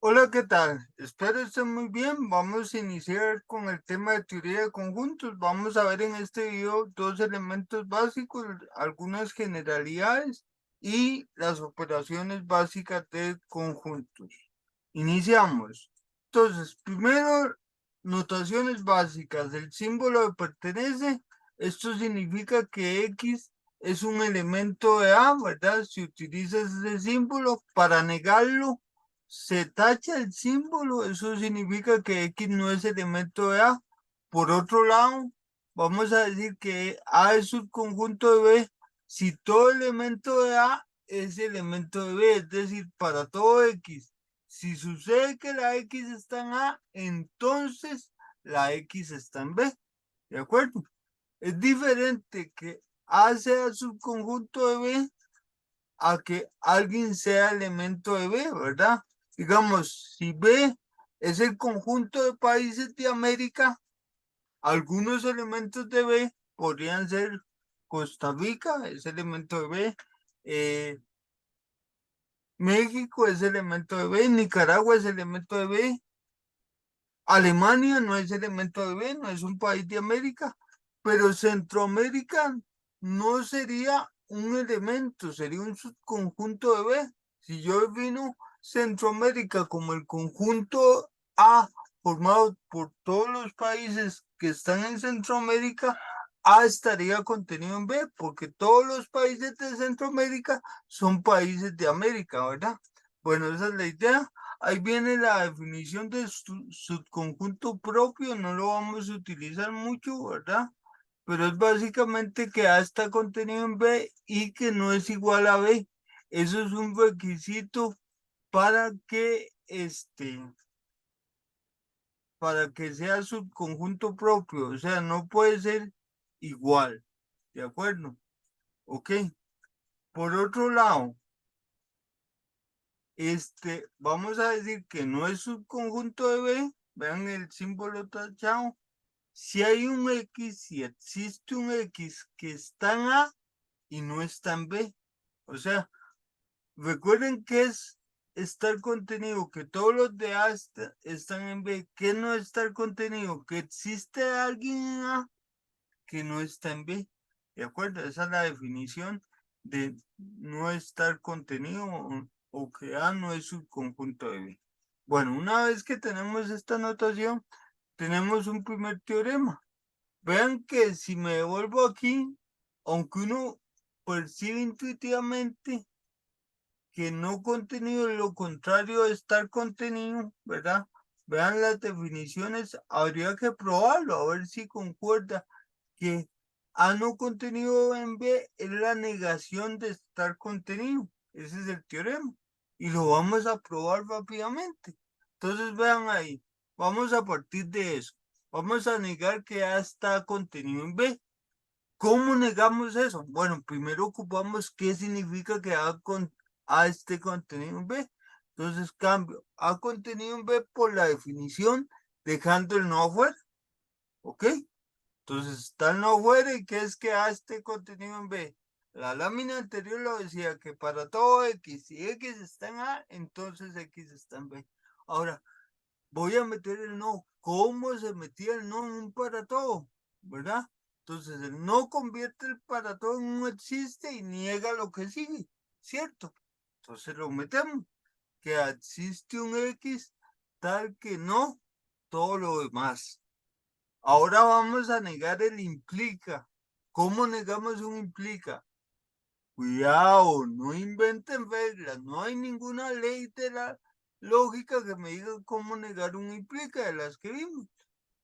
Hola, ¿qué tal? Espero estén muy bien. Vamos a iniciar con el tema de teoría de conjuntos. Vamos a ver en este video dos elementos básicos, algunas generalidades y las operaciones básicas de conjuntos. Iniciamos. Entonces, primero, notaciones básicas. El símbolo de pertenece. Esto significa que X es un elemento de A, ¿verdad? Si utilizas ese símbolo para negarlo se tacha el símbolo, eso significa que X no es elemento de A. Por otro lado, vamos a decir que A es subconjunto de B si todo elemento de A es elemento de B, es decir, para todo X. Si sucede que la X está en A, entonces la X está en B. ¿De acuerdo? Es diferente que A sea subconjunto de B a que alguien sea elemento de B, ¿verdad? Digamos, si B es el conjunto de países de América, algunos elementos de B podrían ser Costa Rica, es elemento de B, México es elemento de B, Nicaragua es elemento de B, Alemania no es elemento de B, no es un país de América, pero Centroamérica no sería un elemento, sería un subconjunto de B. Si yo defino Centroamérica como el conjunto A formado por todos los países que están en Centroamérica, A estaría contenido en B, porque todos los países de Centroamérica son países de América, ¿verdad? Bueno, esa es la idea. Ahí viene la definición de subconjunto propio, no lo vamos a utilizar mucho, ¿verdad? Pero es básicamente que A está contenido en B y que no es igual a B. Eso es un requisito para que para que sea subconjunto propio, o sea, no puede ser igual, ¿de acuerdo? Ok. Por otro lado, vamos a decir que no es subconjunto de B, vean el símbolo tachado. Si hay un X, si existe un X que está en A y no está en B. O sea, recuerden que es estar contenido, que todos los de A están en B. ¿Qué no está el contenido? Que existe alguien en A que no está en B. ¿De acuerdo? Esa es la definición de no estar contenido o que A no es subconjunto de B. Bueno, una vez que tenemos esta notación, tenemos un primer teorema. Vean que si me devuelvo aquí, aunque uno percibe intuitivamente que no contenido es lo contrario de estar contenido, ¿verdad? Vean las definiciones, habría que probarlo, a ver si concuerda que A no contenido en B es la negación de estar contenido. Ese es el teorema. Y lo vamos a probar rápidamente. Entonces vean ahí, vamos a partir de eso. Vamos a negar que A está contenido en B. ¿Cómo negamos eso? Bueno, primero ocupamos qué significa que A esté contenido en B. Entonces cambio A contenido en B por la definición, dejando el no afuera. ¿Ok? Entonces está el no afuera y ¿qué es que A esté contenido en B? La lámina anterior lo decía que para todo X, si X está en A, entonces X está en B. Ahora, voy a meter el no. ¿Cómo se metía el no en un para todo? ¿Verdad? Entonces el no convierte el para todo en un existe y niega lo que sigue, ¿cierto? Entonces lo metemos, que existe un X tal que no todo lo demás. Ahora vamos a negar el implica. ¿Cómo negamos un implica? Cuidado, no inventen reglas, no hay ninguna ley de la lógica que me diga cómo negar un implica de las que vimos.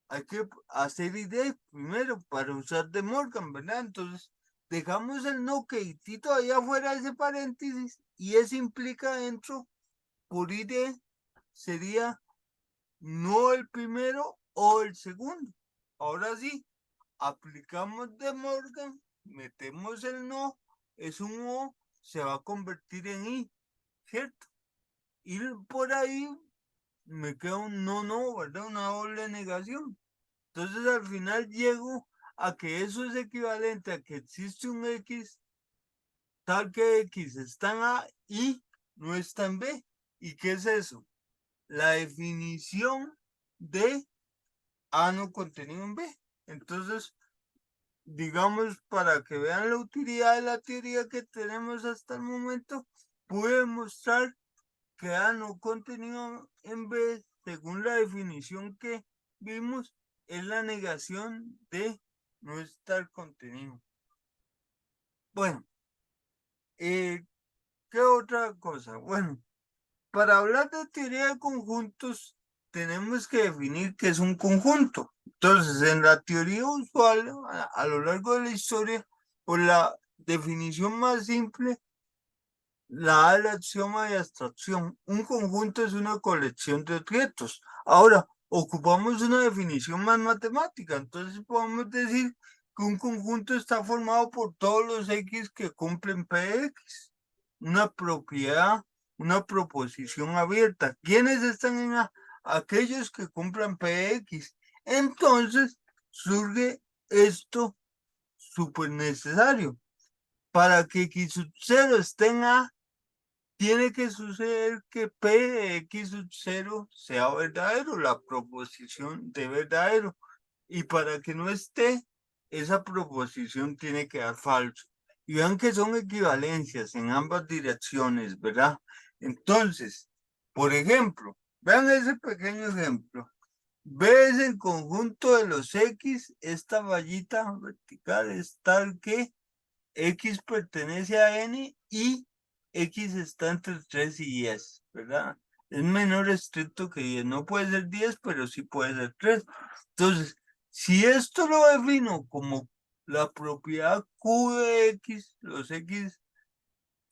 Hay que hacer ideas primero para usar de Morgan, ¿verdad? Entonces, dejamos el no quedito ahí afuera de ese paréntesis y ese implica dentro por idea sería no el primero o el segundo. Ahora sí, aplicamos de Morgan, metemos el no, es un O, se va a convertir en I, ¿cierto? Y por ahí me queda un no, no, ¿verdad? Una doble negación. Entonces al final llego a que eso es equivalente a que existe un X, tal que X está en A y no está en B. ¿Y qué es eso? la definición de A no contenido en B. Entonces, digamos, para que vean la utilidad de la teoría que tenemos hasta el momento, pude mostrar que A no contenido en B, según la definición que vimos, es la negación de no estar contenido. Bueno, ¿qué otra cosa? Bueno, para hablar de teoría de conjuntos, tenemos que definir qué es un conjunto. Entonces, en la teoría usual, a lo largo de la historia, por la definición más simple, la del axioma de abstracción. Un conjunto es una colección de objetos. Ahora, ocupamos una definición más matemática. Entonces, podemos decir que un conjunto está formado por todos los X que cumplen Px. Una propiedad, una proposición abierta. ¿Quiénes están en A? Aquellos que cumplan Px. Entonces, surge esto súper necesario. Para que X sub 0 esté en A, tiene que suceder que P de X sub 0 sea verdadero, la proposición de verdadero. Y para que no esté, esa proposición tiene que dar falso. Y vean que son equivalencias en ambas direcciones, ¿verdad? Entonces, por ejemplo, vean ese pequeño ejemplo. B es el conjunto de los X, esta vallita vertical es tal que X pertenece a N y X está entre 3 y 10, ¿verdad? Es menor estricto que 10. No puede ser 10, pero sí puede ser 3. Entonces, si esto lo defino como la propiedad Q de X, los X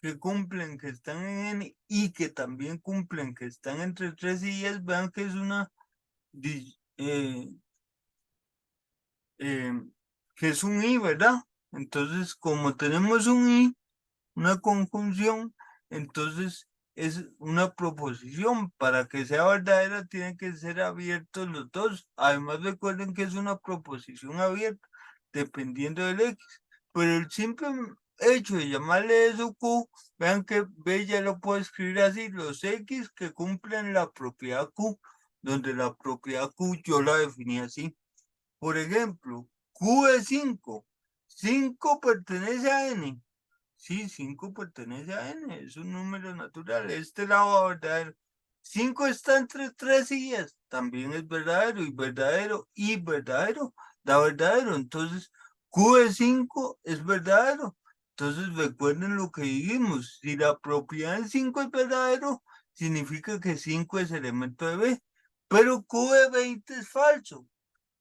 que cumplen, que están en N y que también cumplen, que están entre 3 y 10, vean que es una que es un I, ¿verdad? Entonces, como tenemos un I, una conjunción, entonces es una proposición. Para que sea verdadera, tienen que ser abiertos los dos. Además, recuerden que es una proposición abierta, dependiendo del X. Pero el simple hecho de llamarle eso Q, vean que B ya lo puedo escribir así, los X que cumplen la propiedad Q, donde la propiedad Q yo la definí así. Por ejemplo, Q es 5. 5 pertenece a N. Sí, 5 pertenece a N, es un número natural. Este lado va verdadero. 5 está entre 3 y 10. También es verdadero y verdadero y verdadero. Da verdadero. Entonces, Q de 5 es verdadero. Entonces, recuerden lo que dijimos. Si la propiedad en 5 es verdadero, significa que 5 es elemento de B. Pero Q de 20 es falso.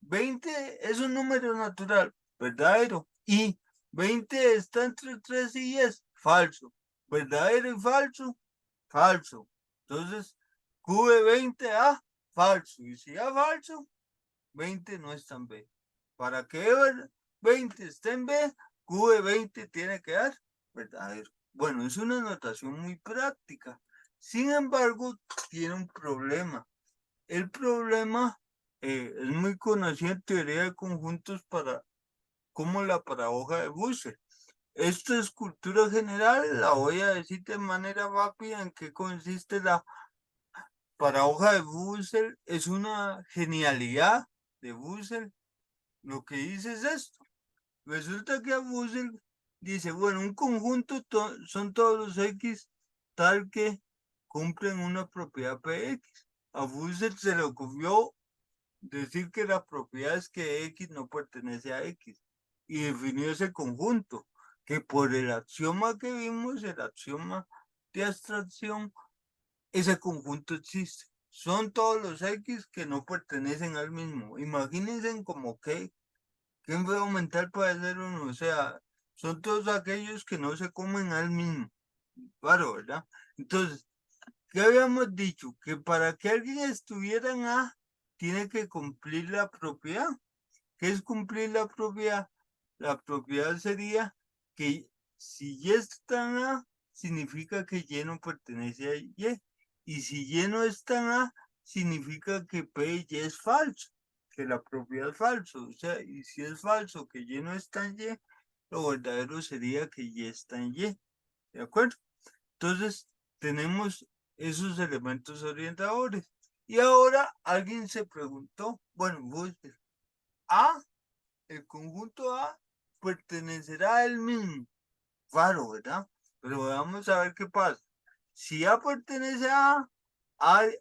20 es un número natural, verdadero. Y 20 está entre 3 y 10, falso. Verdadero y falso, falso. Entonces, Q de 20 A, falso. Y si A falso, 20 no está en B. Para que 20 esté en B, Q de 20 tiene que dar verdadero. Bueno, es una notación muy práctica. Sin embargo, tiene un problema. El problema es muy conocida en teoría de conjuntos como la paradoja de Busser. Esta es cultura general, la voy a decir de manera rápida en qué consiste la paradoja de Busser. Es una genialidad de Busser. Lo que dice es esto. Resulta que a Busser dice, bueno, un conjunto son todos los X tal que cumplen una propiedad PX. A Busser se le ocurrió decir que la propiedad es que X no pertenece a X y definió ese conjunto, que por el axioma que vimos, el axioma de abstracción, ese conjunto existe. Son todos los X que no pertenecen al mismo. Imagínense como que, ¿qué enredo mental puede ser uno? O sea, son todos aquellos que no se comen al mismo. Claro, ¿verdad? Entonces, ¿qué habíamos dicho? Que para que alguien estuviera en A, tiene que cumplir la propiedad. ¿Qué es cumplir la propiedad? La propiedad sería que si Y está en A, significa que Y no pertenece a Y. Y si Y no está en A, significa que P y Y es falso, que la propiedad es falso. O sea, y si es falso que Y no está en Y, lo verdadero sería que Y está en Y. ¿De acuerdo? Entonces, tenemos esos elementos orientadores. Y ahora alguien se preguntó, bueno, A, el conjunto A pertenecerá a él mismo. Claro, ¿verdad? Pero vamos a ver qué pasa. Si A pertenece A,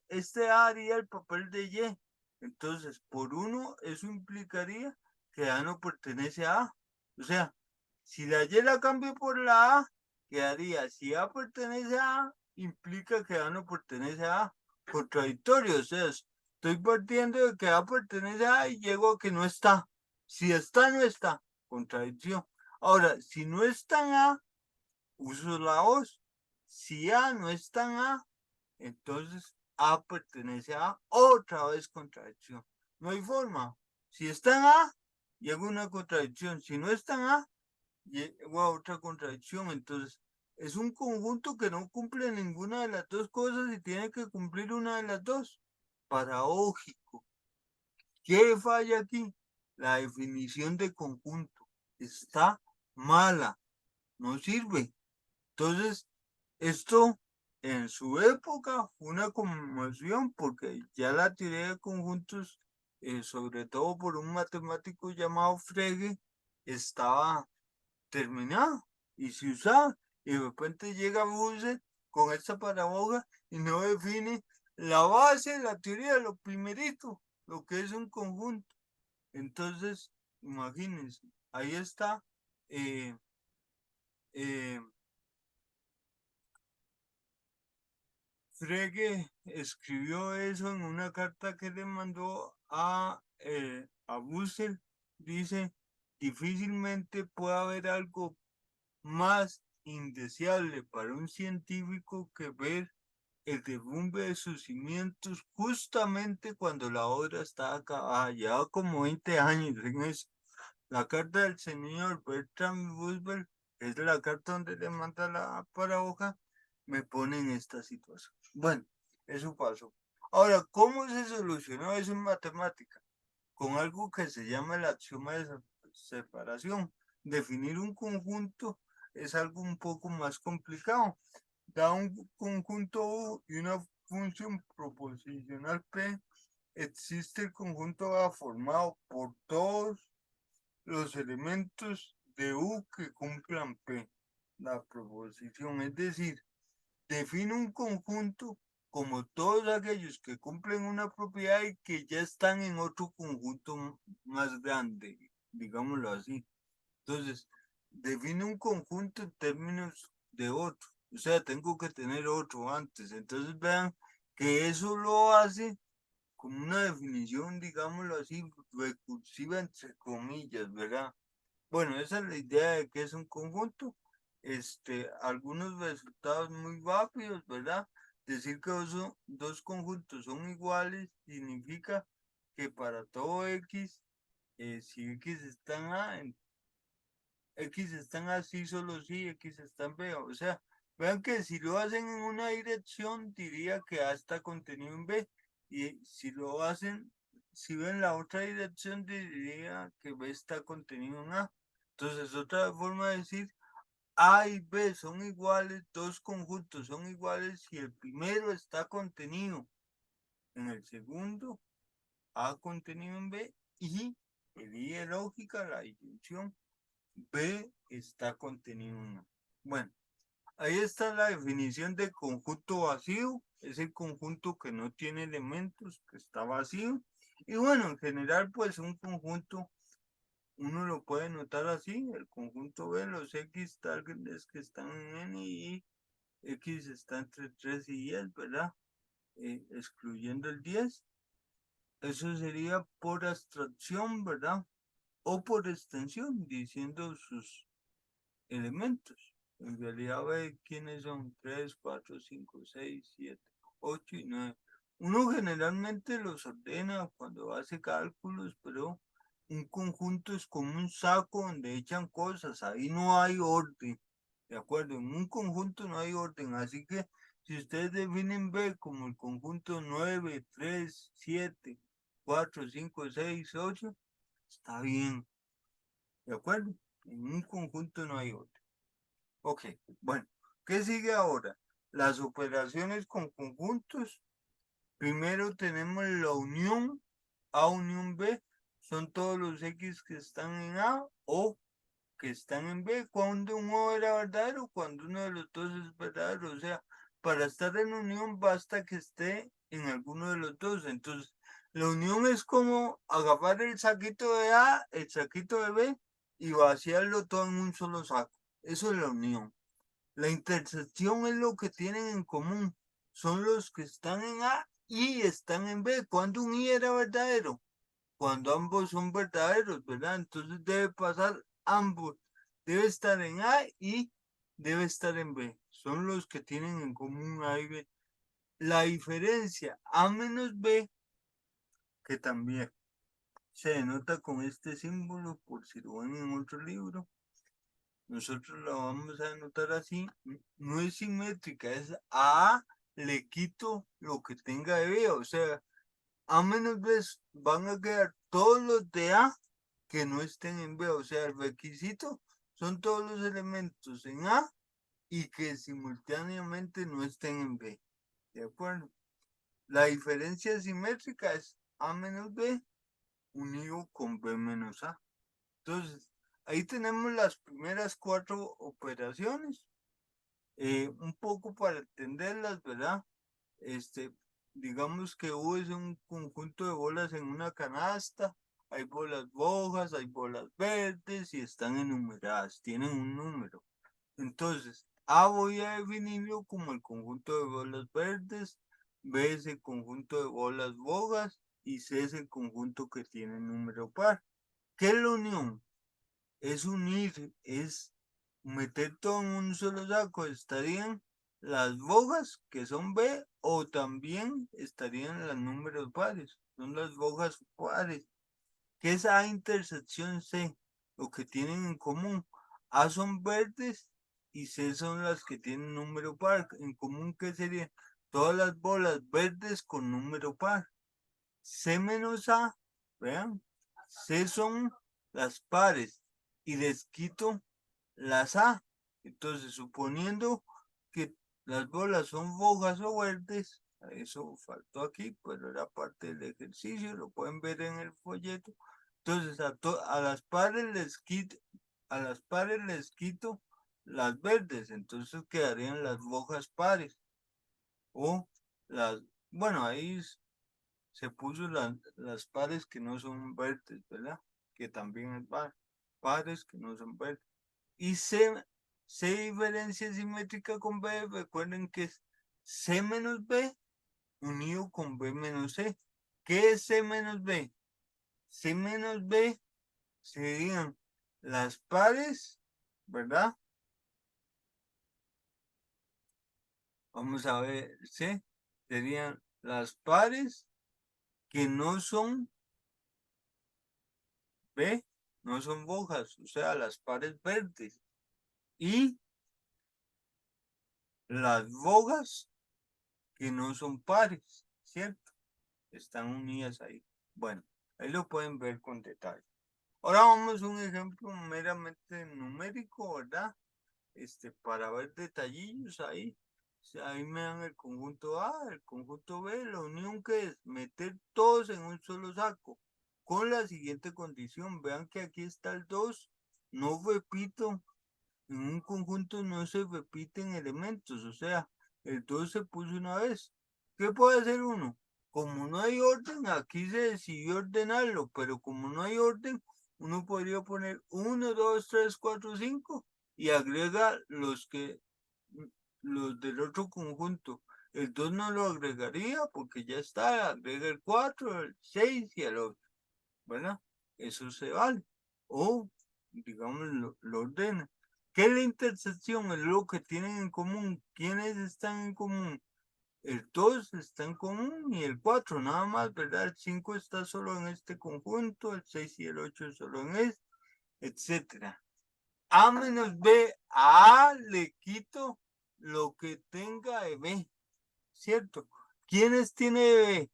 este A haría el papel de Y. Entonces, por uno, eso implicaría que A no pertenece a A. O sea, si la Y la cambio por la A, quedaría, si A pertenece a A, implica que A no pertenece a A. Contradictorio, o sea, estoy partiendo de que A pertenece a A y llego a que no está. Si está, no está. Contradicción. Ahora, si no está en A, uso la voz. Si A no está en A, entonces A pertenece a A, otra vez contradicción. No hay forma. Si está en A, llega una contradicción. Si no está en A, llega otra contradicción. Entonces, es un conjunto que no cumple ninguna de las dos cosas y tiene que cumplir una de las dos. Paradójico. ¿Qué falla aquí? La definición de conjunto está mala, no sirve. Entonces, esto en su época fue una conmoción porque ya la teoría de conjuntos, sobre todo por un matemático llamado Frege, estaba terminada y se usaba. Y de repente llega Buse con esta paradoja y no define la base de la teoría, de lo primerito, lo que es un conjunto. Entonces, imagínense, ahí está. eh, eh, Frege escribió eso en una carta que le mandó a Bussell. Dice, difícilmente puede haber algo más indeseable para un científico que ver el derrumbe de sus cimientos justamente cuando la obra está acabada. Lleva como 20 años en eso. La carta del señor Bertrand Russell es la carta donde le manda la paradoja, me pone en esta situación. Bueno, eso pasó. Ahora, ¿cómo se solucionó eso en matemática? Con algo que se llama el axioma de separación. Definir un conjunto es algo un poco más complicado. Da un conjunto U y una función proposicional P. Existe el conjunto A formado por todos los elementos de U que cumplan P. La proposición, es decir, define un conjunto como todos aquellos que cumplen una propiedad y que ya están en otro conjunto más grande, digámoslo así. Entonces, define un conjunto en términos de otro. O sea, tengo que tener otro antes. Entonces, vean que eso lo hace como una definición, digámoslo así, recursiva entre comillas, ¿verdad? Bueno, esa es la idea de que es un conjunto. Algunos resultados muy rápidos, ¿verdad? Decir que dos conjuntos son iguales significa que para todo X, si X está en A, X está en A, sí, solo sí, X está en B. O sea, vean que si lo hacen en una dirección, diría que A está contenido en B. Y si lo hacen, si ven la otra dirección, diría que B está contenido en A. Entonces, otra forma de decir A y B son iguales, dos conjuntos son iguales si el primero está contenido en el segundo, A contenido en B, y el I de lógica, la disyunción, B está contenido en A. Bueno, ahí está la definición de conjunto vacío, es el conjunto que no tiene elementos, que está vacío. Y bueno, en general, pues un conjunto uno lo puede notar así, el conjunto B, los X tales que están en N y X está entre 3 y 10, ¿verdad? Excluyendo el 10. Eso sería por abstracción, ¿verdad? O por extensión, diciendo sus elementos. En realidad ve quiénes son 3, 4, 5, 6, 7, 8 y 9. Uno generalmente los ordena cuando hace cálculos, pero un conjunto es como un saco donde echan cosas, ahí no hay orden, ¿de acuerdo? En un conjunto no hay orden, así que si ustedes definen B como el conjunto 9, 3, 7, 4, 5, 6, 8, está bien, ¿de acuerdo? En un conjunto no hay orden. Ok, bueno, ¿qué sigue ahora? Las operaciones con conjuntos Primero tenemos la unión A unión B, son todos los X que están en A o que están en B, cuando uno era verdadero, cuando uno de los dos es verdadero. O sea, para estar en unión basta que esté en alguno de los dos. Entonces, la unión es como agarrar el saquito de A, el saquito de B y vaciarlo todo en un solo saco. Eso es la unión. La intersección es lo que tienen en común. Son los que están en A y están en B. Cuando un I era verdadero, cuando ambos son verdaderos, ¿verdad? Entonces debe pasar ambos. Debe estar en A y debe estar en B. Son los que tienen en común A y B. La diferencia A menos B, que también se denota con este símbolo, por si lo ven en otro libro, nosotros lo vamos a denotar así, no es simétrica, es A le quito lo que tenga de B, o sea, A menos B van a quedar todos los de A que no estén en B, o sea, el requisito son todos los elementos en A y que simultáneamente no estén en B, ¿de acuerdo? La diferencia simétrica es A menos B unido con B menos A. Entonces, ahí tenemos las primeras 4 operaciones, un poco para entenderlas, ¿verdad? Digamos que U es un conjunto de bolas en una canasta, hay bolas rojas, hay bolas verdes y están enumeradas, tienen un número. Entonces, A voy a definirlo como el conjunto de bolas verdes, B es el conjunto de bolas rojas y C es el conjunto que tiene número par. ¿Qué es la unión? Es unir, es meter todo en un solo saco. Estarían las bogas, que son B, o también estarían los números pares, son las bogas pares. ¿Qué es A intersección C? Lo que tienen en común. A son verdes y C son las que tienen número par. En común, ¿qué serían? Todas las bolas verdes con número par. C menos A, vean, C son las pares y les quito las A. Entonces, suponiendo que las bolas son rojas o verdes, eso faltó aquí, pero era parte del ejercicio, lo pueden ver en el folleto. Entonces, a las pares les quito, a las pares les quito las verdes, entonces quedarían las rojas pares. O las, bueno, ahí se puso las pares que no son verdes, ¿verdad? Que también es pares que no son verdes. Y C diferencia simétrica con B, recuerden que es C menos B unido con B menos C. ¿Qué es C menos B? C menos B serían las pares, ¿verdad? Vamos a ver, C serían las pares que no son B, no son rojas, o sea, las pares verdes. Y las rojas que no son pares, ¿cierto? Están unidas ahí. Bueno, ahí lo pueden ver con detalle. Ahora vamos a un ejemplo meramente numérico, ¿verdad? Para ver detallillos ahí. Ahí me dan el conjunto A, el conjunto B, la unión que es meter todos en un solo saco. Con la siguiente condición, vean que aquí está el 2, no repito, en un conjunto no se repiten elementos, o sea, el 2 se puso una vez. ¿Qué puede hacer uno? Como no hay orden, aquí se decidió ordenarlo, pero como no hay orden, uno podría poner 1, 2, 3, 4, 5 y agrega los del otro conjunto. El 2 no lo agregaría porque ya está, agrega el 4, el 6 y el 8, ¿verdad? Eso se vale. O, digamos, lo ordena. ¿Qué es la intersección? Es lo que tienen en común. ¿Quiénes están en común? El 2 está en común y el 4 nada más, ¿verdad? El 5 está solo en este conjunto, el 6 y el 8 solo en este, etcétera. A menos B, a A le quito lo que tenga de B, ¿cierto? ¿Quiénes tiene de B?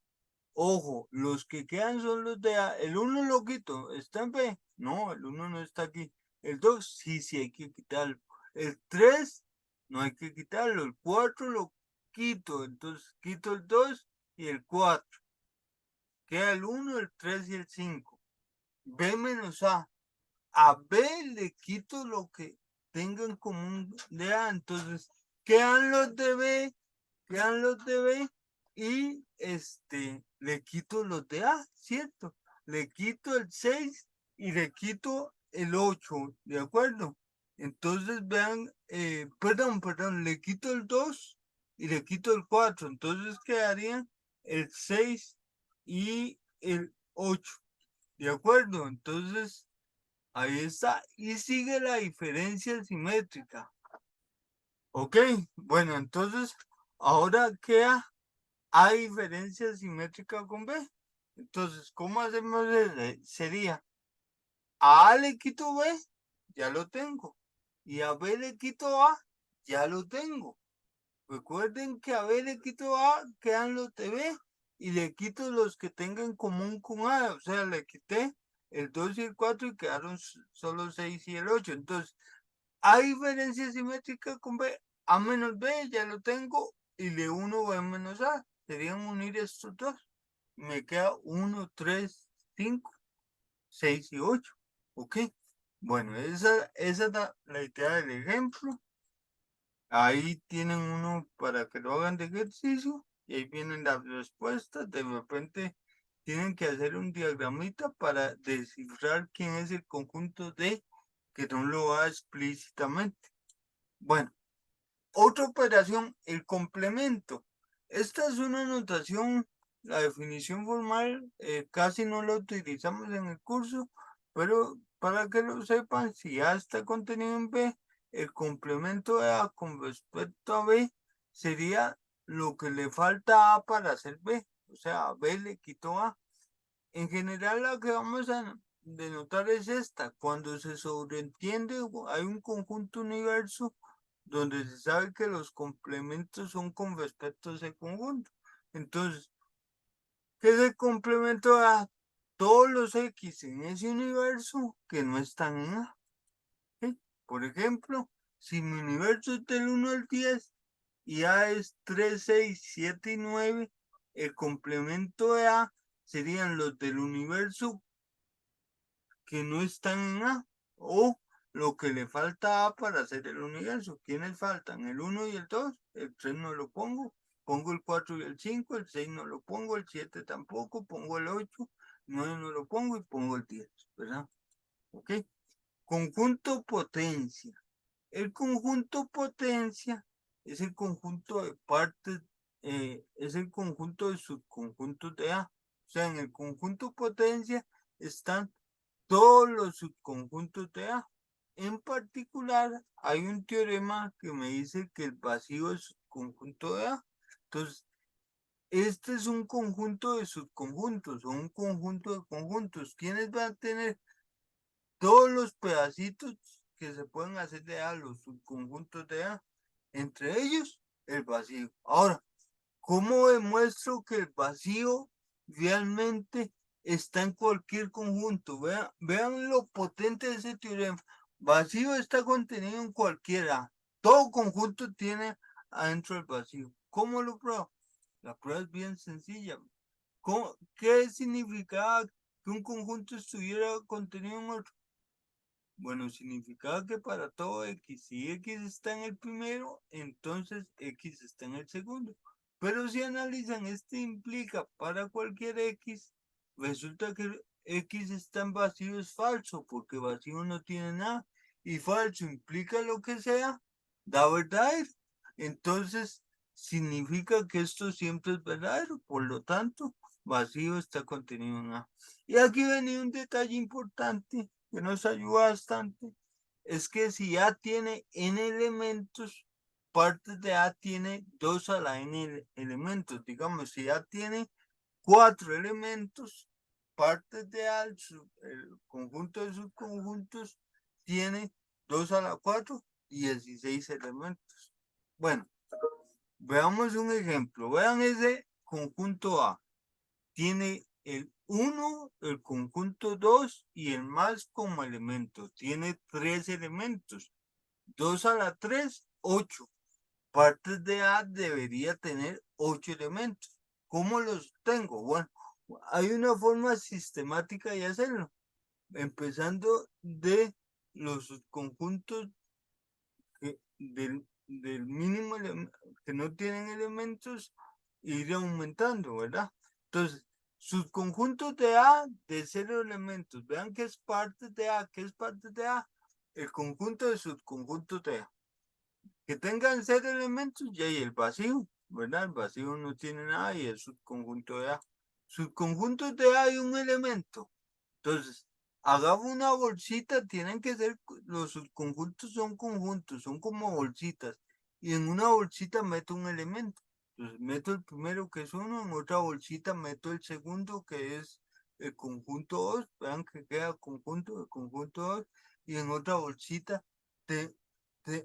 Ojo, los que quedan son los de A. El 1 lo quito, ¿está en B? No, el 1 no está aquí. El 2 sí, sí hay que quitarlo. El 3 no hay que quitarlo. El 4 lo quito, entonces quito el 2 y el 4. Queda el 1, el 3 y el 5. B menos A. A B le quito lo que tenga en común de A. Entonces, quedan los de B, y le quito los de A, ¿cierto? Le quito el 6 y le quito el 8, ¿de acuerdo? Entonces vean, perdón, le quito el 2 y le quito el 4, entonces quedarían el 6 y el 8, ¿de acuerdo? Entonces, ahí está, y sigue la diferencia simétrica. Ok, bueno, entonces, ahora queda A diferencia simétrica con B. Entonces, ¿cómo hacemos? Sería a le quito B, ya lo tengo. Y a B le quito A, ya lo tengo. Recuerden que a B le quito A, quedan los de B. Y le quito los que tengan en común con A. O sea, le quité el 2 y el 4 y quedaron solo 6 y el 8. Entonces, A diferencia simétrica con B, A menos B, ya lo tengo. Y le uno B menos A. Serían unir estos dos. Me queda 1, 3, 5, 6 y 8. Ok. Bueno, esa es la idea del ejemplo. Ahí tienen uno para que lo hagan de ejercicio. Y ahí vienen las respuestas. De repente tienen que hacer un diagramita para descifrar quién es el conjunto de que no lo va explícitamente. Bueno, otra operación, el complemento. Esta es una notación, la definición formal casi no la utilizamos en el curso, pero para que lo sepan, si A está contenido en B, el complemento de A con respecto a B sería lo que le falta a A para hacer B. O sea, a B le quito A. En general, la que vamos a denotar es esta. Cuando se sobreentiende, hay un conjunto universo donde se sabe que los complementos son con respecto a ese conjunto. Entonces, ¿qué es el complemento a todos los X en ese universo que no están en A? ¿Sí? Por ejemplo, si mi universo es del 1 al 10 y A es 3, 6, 7 y 9, el complemento de A serían los del universo que no están en A, o lo que le falta a A para hacer el universo. ¿Quiénes faltan? El 1 y el 2, el 3 no lo pongo el 4 y el 5, el 6 no lo pongo, el 7 tampoco, pongo el 8, 9 no lo pongo y pongo el 10, ¿verdad? ¿Ok? Conjunto potencia. El conjunto potencia es el conjunto de partes, es el conjunto de subconjuntos de A. O sea, en el conjunto potencia están todos los subconjuntos de A. En particular, hay un teorema que me dice que el vacío es subconjunto de A. Entonces, este es un conjunto de subconjuntos o un conjunto de conjuntos. ¿Quiénes van a tener todos los pedacitos que se pueden hacer de A, los subconjuntos de A? Entre ellos, el vacío. Ahora, ¿cómo demuestro que el vacío realmente está en cualquier conjunto? Vean lo potente de ese teorema. Vacío está contenido en cualquiera. Todo conjunto tiene adentro el vacío. ¿Cómo lo pruebo? La prueba es bien sencilla. ¿Qué significaba que un conjunto estuviera contenido en otro? Bueno, significaba que para todo X, si X está en el primero, entonces X está en el segundo. Pero si analizan, este implica para cualquier X, resulta que X está en vacío es falso, porque vacío no tiene nada. Y falso implica lo que sea, da verdadero. Entonces, significa que esto siempre es verdadero. Por lo tanto, vacío está contenido en A. Y aquí venía un detalle importante que nos ayuda bastante, es que si A tiene n elementos, partes de A tiene 2 a la n elementos. Digamos, si A tiene 4 elementos, partes de A, el conjunto de subconjuntos, tiene 2 a la 4, 16 elementos. Bueno, veamos un ejemplo. Vean ese conjunto A. Tiene el 1, el conjunto 2 y el más como elemento. Tiene 3 elementos. 2 a la 3, 8. Partes de A debería tener 8 elementos. ¿Cómo los tengo? Bueno, hay una forma sistemática de hacerlo, empezando de los subconjuntos del mínimo que no tienen elementos, ir aumentando, ¿verdad? Entonces, subconjuntos de A de 0 elementos. Vean que es parte de A, que es parte de A, el conjunto de subconjuntos de A. Que tengan 0 elementos, y ahí el vacío, ¿verdad? El vacío no tiene nada y es subconjunto de A. Subconjuntos de A hay un elemento. Entonces, hagamos una bolsita, tienen que ser, los subconjuntos son conjuntos, son como bolsitas. Y en una bolsita meto un elemento. Entonces, meto el primero que es 1, en otra bolsita meto el segundo que es el conjunto 2. Vean que queda conjunto, el conjunto 2. Y en otra bolsita te,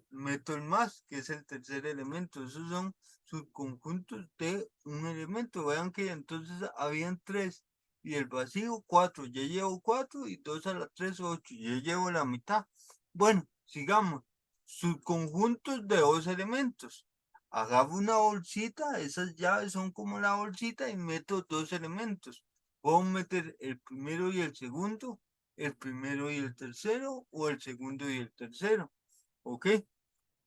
meto el más, que es el tercer elemento. Esos son subconjuntos de un elemento. Vean que entonces habían 3 y el vacío 4, ya llevo 4 y 2 a la 3, 8, ya llevo la mitad. Bueno, sigamos. Subconjuntos de 2 elementos. Hagamos una bolsita, esas llaves son como la bolsita y meto 2 elementos. Puedo meter el primero y el segundo, el primero y el tercero o el segundo y el tercero. ¿Ok?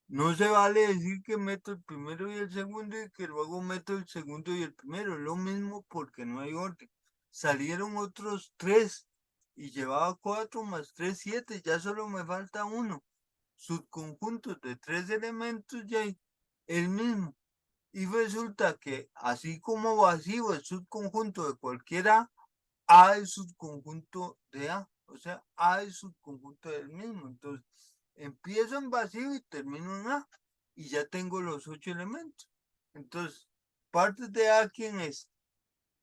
No se vale decir que meto el primero y el segundo y que luego meto el segundo y el primero. Es lo mismo porque no hay orden. Salieron otros 3 y llevaba 4 más 3, 7. Ya solo me falta uno. Subconjuntos de 3 elementos ya hay el mismo. Y resulta que así como vacío es subconjunto de cualquiera, A es subconjunto de A. O sea, A es subconjunto del mismo. Entonces, empiezo en vacío y termino en A. Y ya tengo los 8 elementos. Entonces, partes de A, ¿quién es?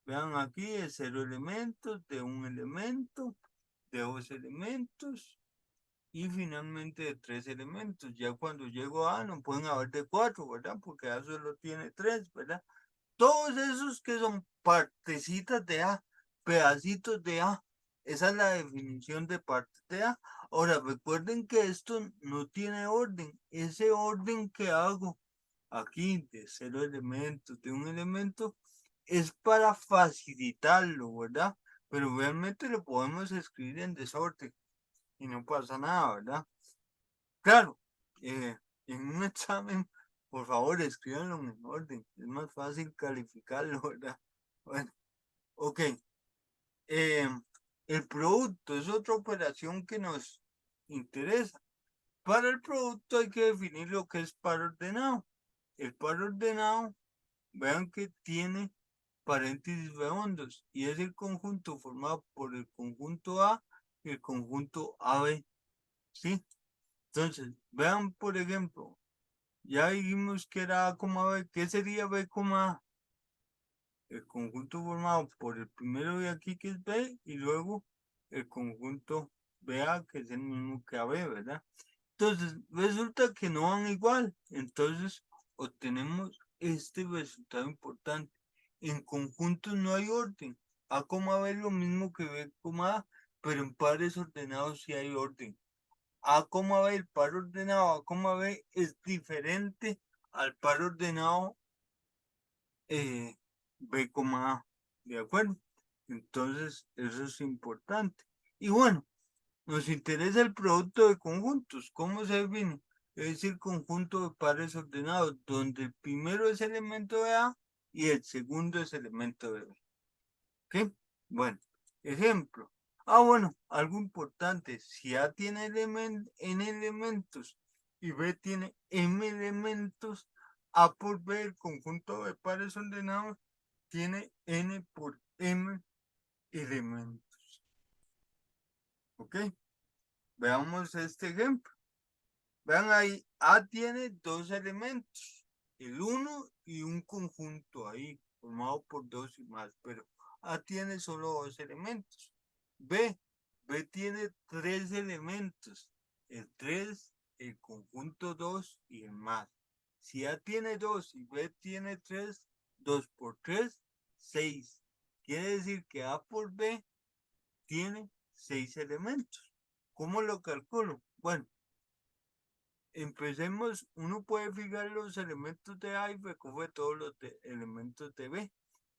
Vean aquí, es 0 elementos, de un elemento, de 2 elementos y finalmente de 3 elementos. Ya cuando llego a A no pueden haber de 4, ¿verdad? Porque A solo tiene 3, ¿verdad? Todos esos que son partecitas de A, pedacitos de A. Esa es la definición de parte de A. Ahora, recuerden que esto no tiene orden. Ese orden que hago aquí de 0 elementos, de un elemento, es para facilitarlo, ¿verdad? Pero realmente lo podemos escribir en desorden y no pasa nada, ¿verdad? Claro, en un examen, por favor, escríbanlo en orden. Es más fácil calificarlo, ¿verdad? Bueno, ok. eh, el producto es otra operación que nos interesa. Para el producto hay que definir lo que es par ordenado. El par ordenado, vean que tiene paréntesis redondos y es el conjunto formado por el conjunto A y el conjunto AB, ¿sí? Entonces, vean, por ejemplo, ya dijimos que era A, B. ¿Qué sería B, A? El conjunto formado por el primero de aquí que es B y luego el conjunto BA que es el mismo que AB, ¿verdad? Entonces, resulta que no van igual. Entonces, obtenemos este resultado importante. En conjuntos no hay orden. A, B es lo mismo que B, A, pero en pares ordenados sí hay orden. A, B, el par ordenado A, B es diferente al par ordenado B, A. ¿De acuerdo? Entonces, eso es importante. Y bueno, nos interesa el producto de conjuntos. ¿Cómo se define? Es decir, conjunto de pares ordenados, donde el primero es elemento de A y el segundo es elemento de B. ¿Ok? Bueno, ejemplo. Bueno, algo importante. Si A tiene n elementos y B tiene m elementos, A por B, el conjunto de pares ordenados, tiene n por m elementos. ¿Ok? Veamos este ejemplo. Vean ahí, A tiene 2 elementos, el 1 y un conjunto ahí, formado por 2 y más, pero A tiene solo 2 elementos. B tiene 3 elementos, el 3, el conjunto 2 y el más. Si A tiene 2 y B tiene 3, 2 por 3, 6. Quiere decir que A por B tiene 6 elementos. ¿Cómo lo calculo? Bueno, empecemos, uno puede fijar los elementos de A y recoge todos los elementos de B.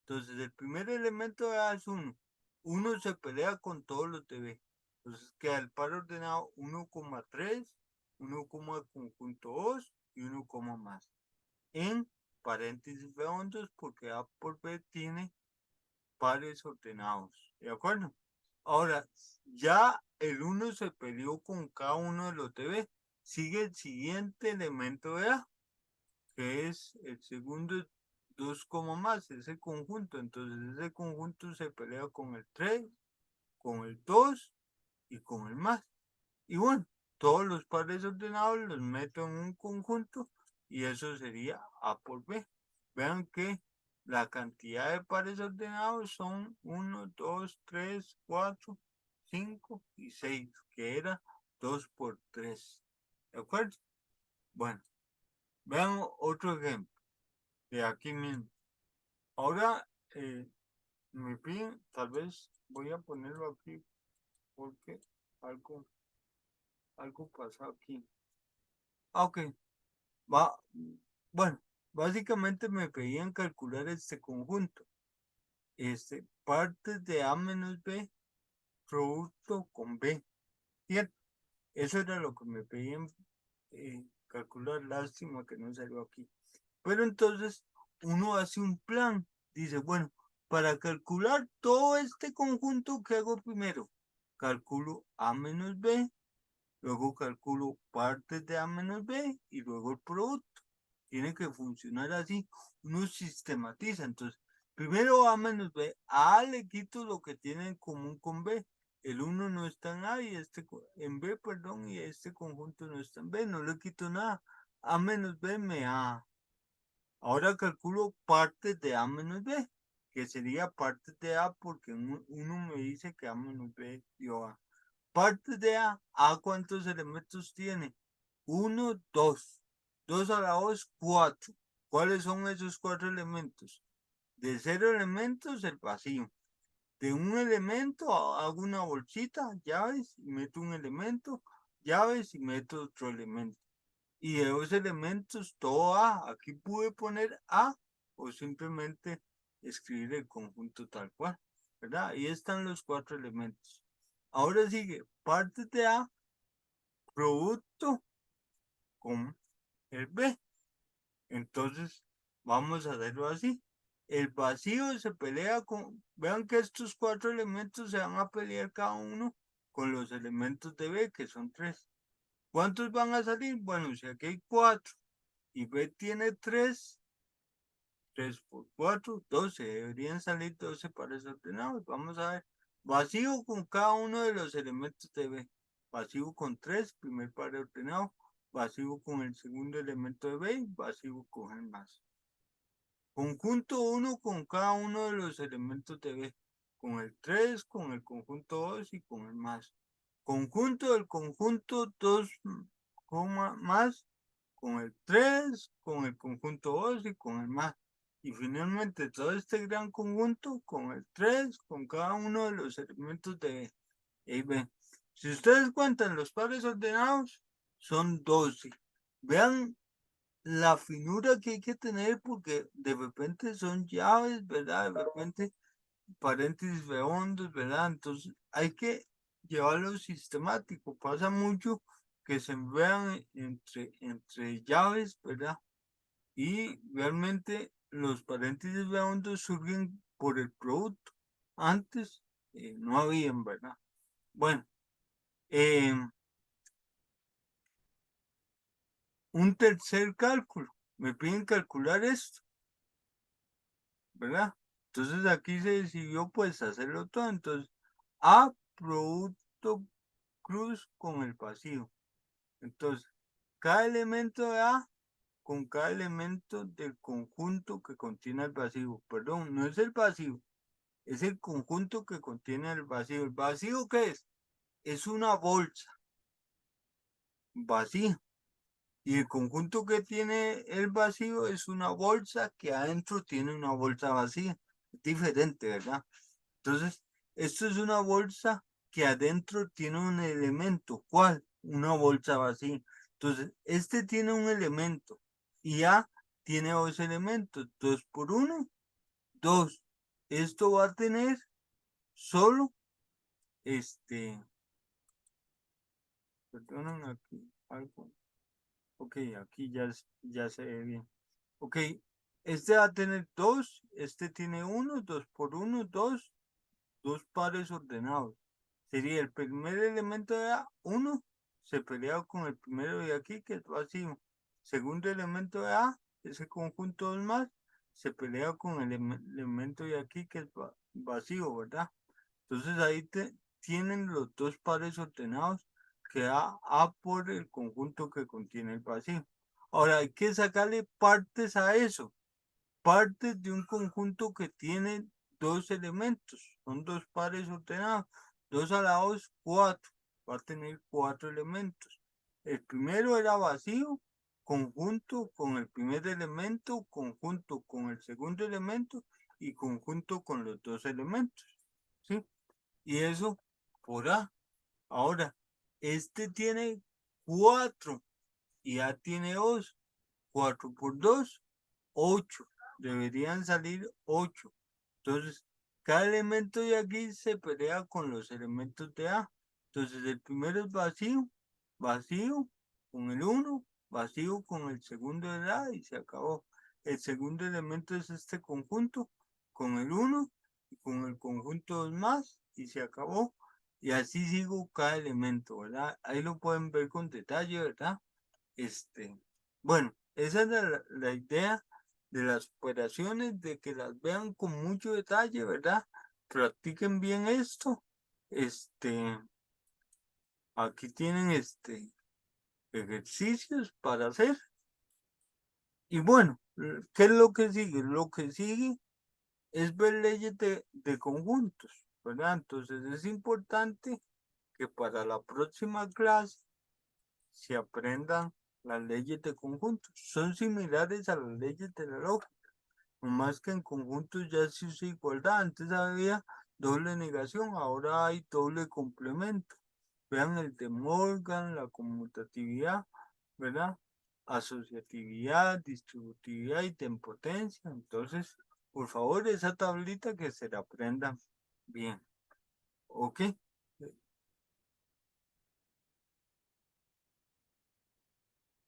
Entonces, el primer elemento de A es 1. 1 se pelea con todos los de B. Entonces, queda el par ordenado 1,3, 1, conjunto 2 y 1, más. En paréntesis redondos porque A por B tiene pares ordenados. ¿De acuerdo? Ahora, ya el 1 se peleó con cada uno de los de B. Sigue el siguiente elemento de A, que es el segundo 2, más, ese conjunto. Entonces, ese conjunto se pelea con el 3, con el 2 y con el más. Y bueno, todos los pares ordenados los meto en un conjunto y eso sería A por B. Vean que la cantidad de pares ordenados son 1, 2, 3, 4, 5 y 6, que era 2 por 3. ¿De acuerdo? Bueno, vean otro ejemplo de aquí mismo. Ahora me piden, tal vez voy a ponerlo aquí porque algo pasó aquí. Ok, va, bueno, básicamente me pedían calcular este conjunto. Partes de A menos B, producto con B. Bien, eso era lo que me pedían calcular. Lástima que no salió aquí. Pero entonces uno hace un plan. Dice, bueno, para calcular todo este conjunto, ¿qué hago primero? Calculo A menos B, luego calculo partes de A menos B y luego el producto. Tiene que funcionar así. Uno sistematiza. Entonces, primero A menos B. A le quito lo que tiene en común con B. El 1 no está en A y en B, perdón, y este conjunto no está en B. No le quito nada. A menos B me da. Ahora calculo partes de A menos B, que sería partes de A porque uno me dice que A menos B dio A. Partes de A ¿cuántos elementos tiene? 1, 2. 2 a la 2, 4. ¿Cuáles son esos 4 elementos? De 0 elementos, el vacío. De un elemento hago una bolsita, llaves, y meto un elemento, llaves y meto otro elemento. Y de dos elementos, todo A. Aquí pude poner A o simplemente escribir el conjunto tal cual, ¿verdad? Ahí están los 4 elementos. Ahora sigue partes de A, producto con el B. Entonces, vamos a hacerlo así. El vacío se pelea con, vean que estos 4 elementos se van a pelear cada uno con los elementos de B, que son 3. ¿Cuántos van a salir? Bueno, si aquí hay 4 y B tiene 3, 3 por 4, 12. Deberían salir 12 pares ordenados. Vamos a ver. Vacío con cada uno de los elementos de B. Vacío con 3, primer par ordenado. Vacío con el segundo elemento de B. Vacío con el más. Conjunto 1 con cada uno de los elementos de B. Con el 3, con el conjunto 2 y con el más. Conjunto del conjunto 2, más, con el 3, con el conjunto 2 y con el más. Y finalmente todo este gran conjunto con el 3, con cada uno de los elementos de B. Si ustedes cuentan los pares ordenados, son 12. Vean la finura que hay que tener porque de repente son llaves, ¿verdad? De repente paréntesis redondos, ¿verdad? Entonces hay que llevarlo sistemático. Pasa mucho que se vean entre llaves, ¿verdad? Y realmente los paréntesis redondos surgen por el producto. Antes no habían, ¿verdad? Bueno, un tercer cálculo. Me piden calcular esto, ¿verdad? Entonces aquí se decidió pues hacerlo todo. Entonces, A producto cruz con el vacío. Entonces, cada elemento de A con cada elemento del conjunto que contiene el vacío. Perdón, no es el vacío, es el conjunto que contiene el vacío. ¿El vacío qué es? Es una bolsa vacía. Y el conjunto que tiene el vacío es una bolsa que adentro tiene una bolsa vacía. Es diferente, ¿verdad? Entonces, esto es una bolsa que adentro tiene un elemento. ¿Cuál? Una bolsa vacía. Entonces, este tiene un elemento y A tiene dos elementos. 2 por 1, 2. esto va a tener solo, perdonen aquí algo. Ok, aquí ya se ve bien. Ok, este va a tener 2, este tiene 1, 2 por 1, 2, dos pares ordenados. Sería el primer elemento de A, 1, se pelea con el primero de aquí, que es vacío. Segundo elemento de A, ese conjunto 2 más, se pelea con el elemento de aquí, que es vacío, ¿verdad? Entonces ahí tienen los dos pares ordenados que da A por el conjunto que contiene el vacío. Ahora hay que sacarle partes a eso, partes de un conjunto que tiene dos elementos, son dos pares ordenados, 2 a la 2, 4, va a tener 4 elementos. El primero era vacío, conjunto con el primer elemento, conjunto con el segundo elemento y conjunto con los dos elementos, ¿sí? Y eso por A. Ahora, este tiene 4 y A tiene 2. 4 por 2, 8. Deberían salir 8. Entonces, cada elemento de aquí se pelea con los elementos de A. Entonces, el primero es vacío, vacío con el 1, vacío con el segundo de A y se acabó. El segundo elemento es este conjunto con el 1 y con el conjunto 2 más y se acabó. Y así sigo cada elemento, ¿verdad? Ahí lo pueden ver con detalle, ¿verdad? Bueno, esa es la idea de las operaciones, de que las vean con mucho detalle, ¿verdad? Practiquen bien esto. Aquí tienen ejercicios para hacer. Y bueno, ¿qué es lo que sigue? Lo que sigue es ver leyes de conjuntos, ¿verdad? Entonces es importante que para la próxima clase se aprendan las leyes de conjuntos. Son similares a las leyes de la lógica, más que en conjuntos ya se usa igualdad. Antes había doble negación, ahora hay doble complemento. Vean el de Morgan, la conmutatividad, ¿verdad? Asociatividad, distributividad y tempotencia. Entonces, por favor, esa tablita que se la aprendan bien. ¿Ok?